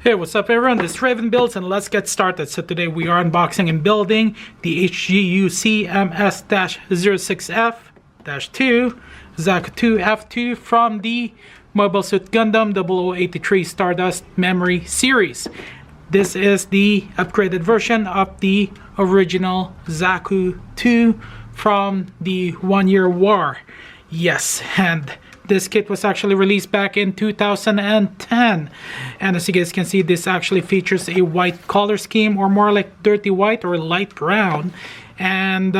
Hey, what's up everyone, this is Raven Builds and let's get started. So today we are unboxing and building the Hguc MS-06F-2 ZAKU2 F2 from the Mobile Suit Gundam 0083 Stardust Memory Series. This is the upgraded version of the original ZAKU2 from the 1 Year War. Yes, and this kit was actually released back in 2010, and as you guys can see, this actually features a white color scheme, or more like dirty white or light brown, and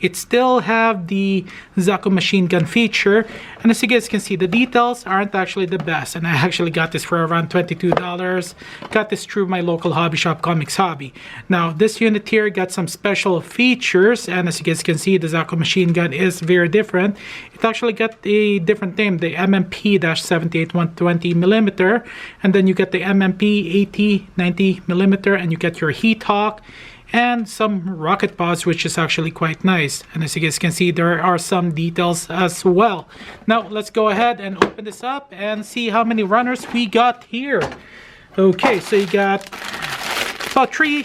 it still have the Zaku machine gun feature. And as you guys can see, the details aren't actually the best, and I actually got this for around $22. Got this through my local hobby shop, Comics Hobby. Now this unit here got some special features, and as you guys can see, the Zaku machine gun is very different. It actually got a different name, the MMP-78 120mm, and then you get the MMP 80-90mm, and you get your Hguc and some rocket pods, which is actually quite nice. And as you guys can see, there are some details as well. Now let's go ahead and open this up and see how many runners we got here. Okay, so you got about 3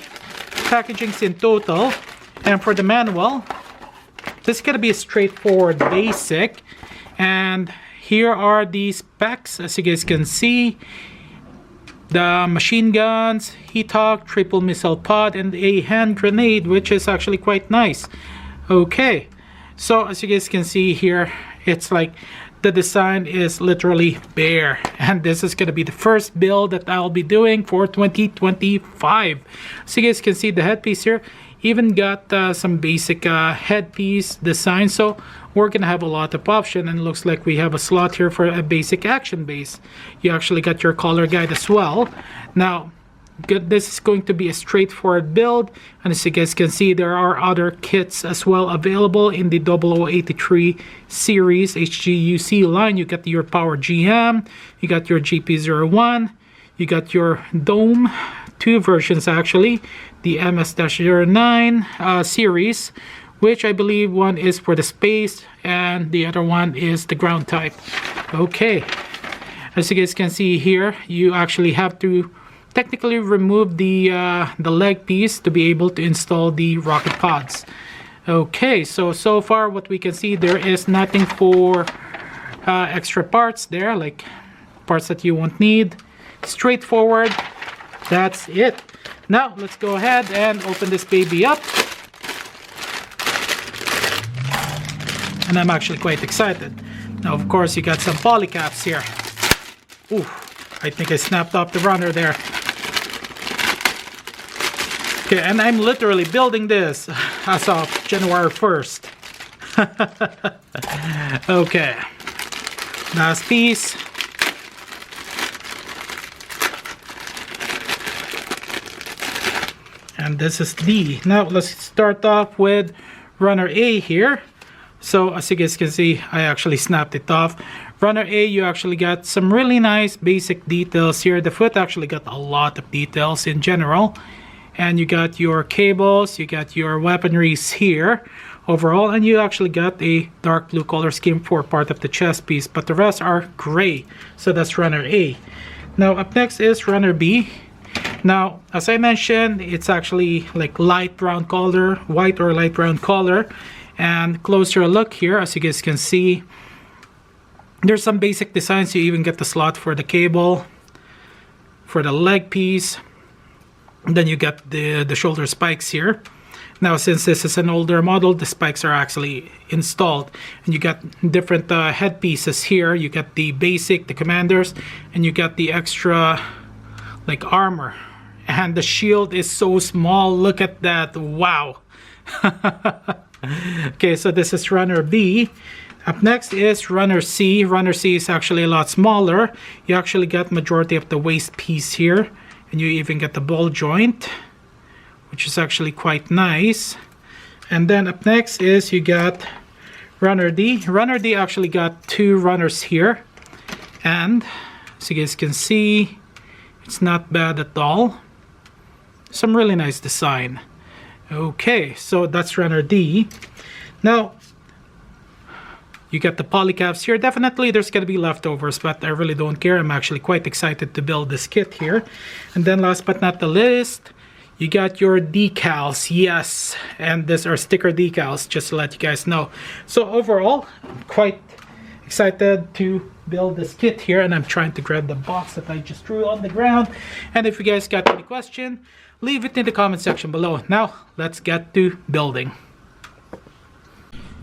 packagings in total. And for the manual, this is gonna be a straightforward basic, and here are the specs. As you guys can see, the machine guns, Hguc, triple missile pod, and a hand grenade, which is actually quite nice. Okay, so as you guys can see here, it's like the design is literally bare, and this is going to be the first build that I'll be doing for 2025. So you guys can see the headpiece here, even got some basic headpiece design, so we're gonna have a lot of option. And it looks like we have a slot here for a basic action base. You actually got your color guide as well. Now this is going to be a straightforward build, and as you guys can see, there are other kits as well available in the 0083 series Hguc line. You got your Power GM, you got your GP01, you got your Dome, 2 versions actually, the MS-09 series, which I believe one is for the space and the other one is the ground type. Okay, as you guys can see here, you actually have to technically remove the leg piece to be able to install the rocket pods. Okay, so far what we can see, there is nothing for extra parts there, like parts that you won't need. Straightforward, that's it. Now let's go ahead and open this baby up. And I'm actually quite excited. Now of course you got some poly caps here. Ooh, I think I snapped off the runner there. Okay, and I'm literally building this as of January 1st. Okay, last piece. And this is D. Now let's start off with runner A here. So as you guys can see, I actually snapped it off. Runner A, you actually got some really nice basic details here. The foot actually got a lot of details in general. And you got your cables, you got your weaponries here overall, and you actually got a dark blue color scheme for part of the chest piece, but the rest are gray. So that's runner A. Now up next is runner B. Now as I mentioned, it's actually like light brown color, white or light brown color. And closer look here, as you guys can see, there's some basic designs. You even get the slot for the cable, for the leg piece. And then you got the shoulder spikes here. Now since this is an older model, the spikes are actually installed, and you got different head pieces here. You got the basic, the commanders, and you got the extra like armor, and the shield is so small. Look at that, wow. Okay, so this is runner B. Up next is runner C. Runner C is actually a lot smaller. You actually got majority of the waist piece here, and you even get the ball joint, which is actually quite nice. And then up next is you got runner D. Runner D actually got 2 runners here, and as you guys can see, it's not bad at all. Some really nice design. Okay, so that's runner D. Now You get the polycaps here. Definitely there's going to be leftovers, but I really don't care. I'm actually quite excited to build this kit here. And then last but not the least, you got your decals. Yes, and these are sticker decals, just to let you guys know. So overall, I'm quite excited to build this kit here, and I'm trying to grab the box that I just threw on the ground. And if you guys got any question, leave it in the comment section below. Now let's get to building.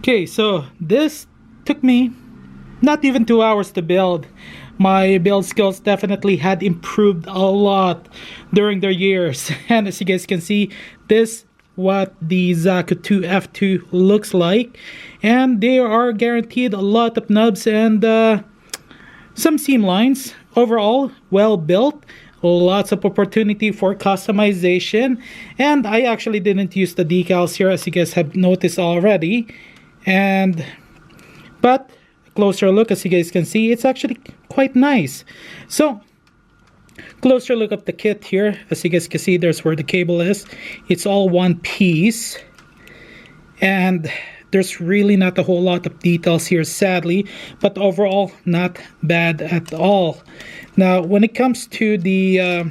Okay, so this took me not even 2 hours to build. My build skills definitely had improved a lot during the years. And as you guys can see, this what the ZAKU2 F2 looks like. And they are guaranteed a lot of nubs and some seam lines. Overall, well built. Lots of opportunity for customization. And I actually didn't use the decals here, as you guys have noticed already. But closer look, as you guys can see, it's actually quite nice. So closer look of the kit here, as you guys can see, there's where the cable is. It's all one piece, and there's really not a whole lot of details here, sadly, but overall not bad at all. Now when it comes to the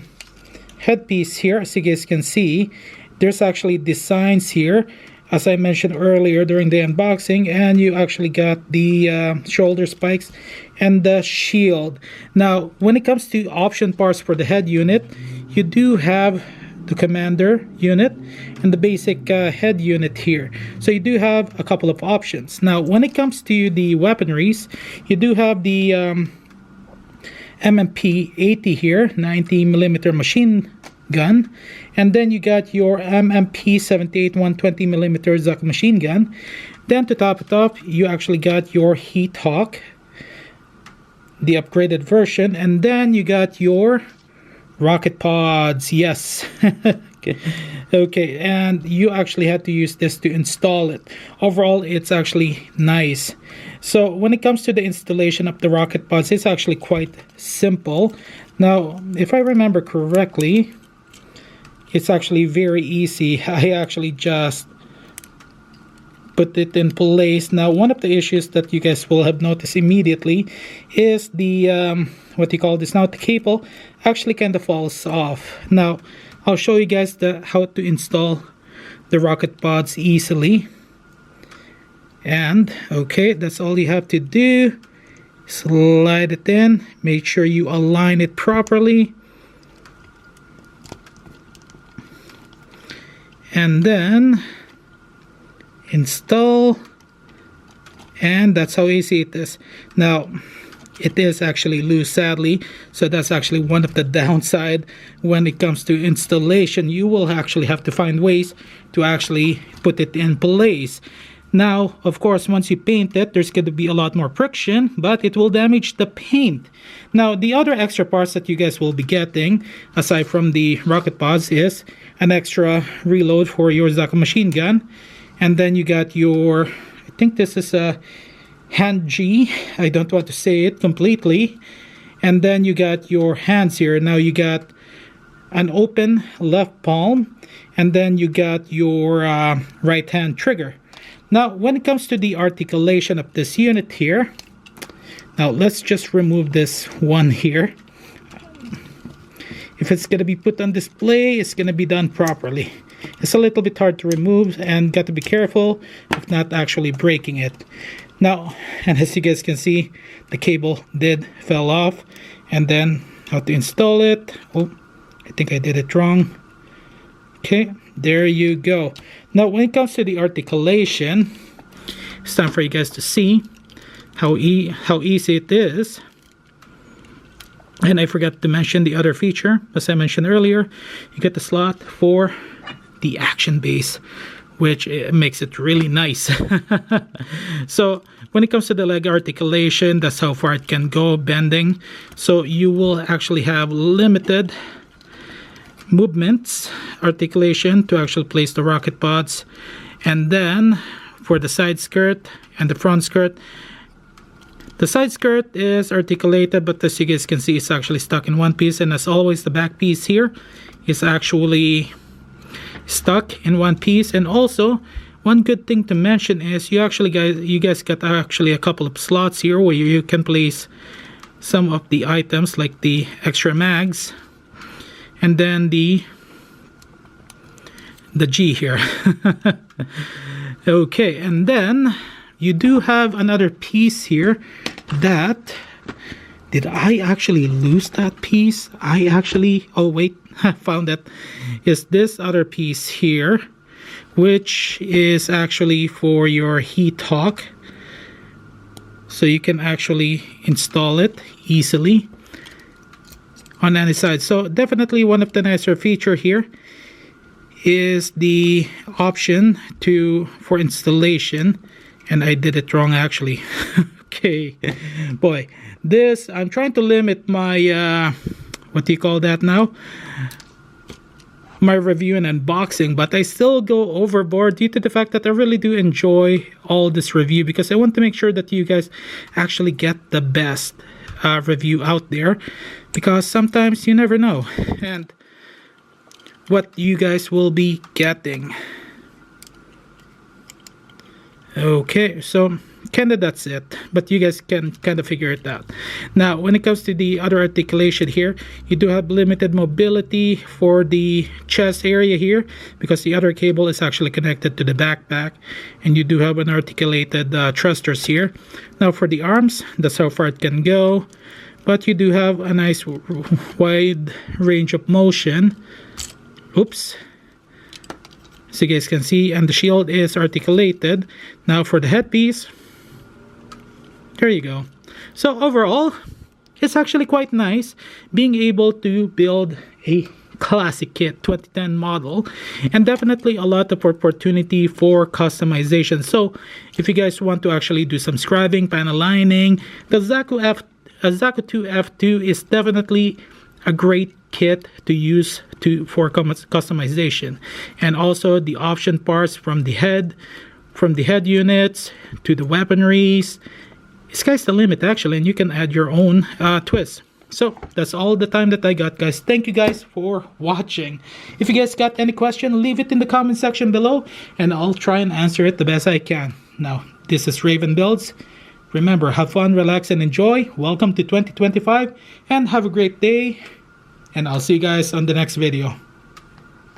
headpiece here, as you guys can see, there's actually designs here, as I mentioned earlier during the unboxing, and you actually got the shoulder spikes and the shield. Now when it comes to option parts for the head unit, you do have the commander unit and the basic head unit here, so you do have a couple of options. Now when it comes to the weaponries, you do have the MMP-80 here, 90mm machine gun, and then you got your MMP-78 120mm ZAKU machine gun. Then to top it off, you actually got your Hguc, the upgraded version, and then you got your rocket pods. Yes. Okay, and you actually had to use this to install it. Overall, it's actually nice. So when it comes to the installation of the rocket pods, it's actually quite simple. Now if I remember correctly, it's actually very easy. I actually just put it in place. Now one of the issues that you guys will have noticed immediately is the what do you call this now, the cable actually kind of falls off. Now I'll show you guys how to install the rocket pods easily. And okay, that's all you have to do. Slide it in, make sure you align it properly, and then install. And that's how easy it is. Now it is actually loose, sadly, so that's actually one of the downside when it comes to installation. You will actually have to find ways to actually put it in place. Now of course, once you paint it, there's going to be a lot more friction, but it will damage the paint. Now the other extra parts that you guys will be getting, aside from the rocket pods, is an extra reload for your ZAKU machine gun. And then you got your, I think this is a Hguc, I don't want to say it completely. And then you got your hands here. Now you got an open left palm, and then you got your right hand trigger. Now when it comes to the articulation of this unit here, now let's just remove this one here. If it's going to be put on display, it's going to be done properly. It's a little bit hard to remove, and got to be careful of not actually breaking it. Now, and as you guys can see, the cable did fell off. And then how to install it. Oh, I think I did it wrong. Okay, there you go. Now when it comes to the articulation, it's time for you guys to see how easy it is. And I forgot to mention the other feature. As I mentioned earlier, you get the slot for the action base, which makes it really nice. So when it comes to the leg articulation, that's how far it can go bending. So you will actually have limited movements, articulation, to actually place the rocket pods. And then for the side skirt and the front skirt, the side skirt is articulated, but as you guys can see, it's actually stuck in one piece. And as always, the back piece here is actually stuck in one piece. And also one good thing to mention is you guys got actually a couple of slots here where you can place some of the items like the extra mags, and then the G here. Okay, and then you do have another piece here that, did I actually lose that piece? I actually, oh wait, I found that, is this other piece here, which is actually for your Hguc. So you can actually install it easily on any side. So definitely one of the nicer feature here is the option for installation, and I did it wrong actually. Okay, boy, this, I'm trying to limit my what do you call that now, my review and unboxing, but I still go overboard due to the fact that I really do enjoy all this review, because I want to make sure that you guys actually get the best review out there, because sometimes you never know and what you guys will be getting. Okay, so kinda that's it, but you guys can kind of figure it out. Now when it comes to the other articulation here, you do have limited mobility for the chest area here, because the other cable is actually connected to the backpack, and you do have an articulated thrusters here. Now for the arms, that's how far it can go, but you do have a nice wide range of motion. Oops, so you guys can see, and the shield is articulated. Now for the headpiece, there you go. So overall, it's actually quite nice being able to build a classic kit 2010 model, and definitely a lot of opportunity for customization. So if you guys want to actually do some scribing, panel lining, the ZAKU2 F2 is definitely a great kit to use for customization. And also the option parts from the head units to the weaponries, sky's the limit actually, and you can add your own twist. So that's all the time that I got, guys. Thank you guys for watching. If you guys got any question, leave it in the comment section below, and I'll try and answer it the best I can. Now, this is Raven Builds. Remember, have fun, relax, and enjoy. Welcome to 2025, and have a great day, and I'll see you guys on the next video.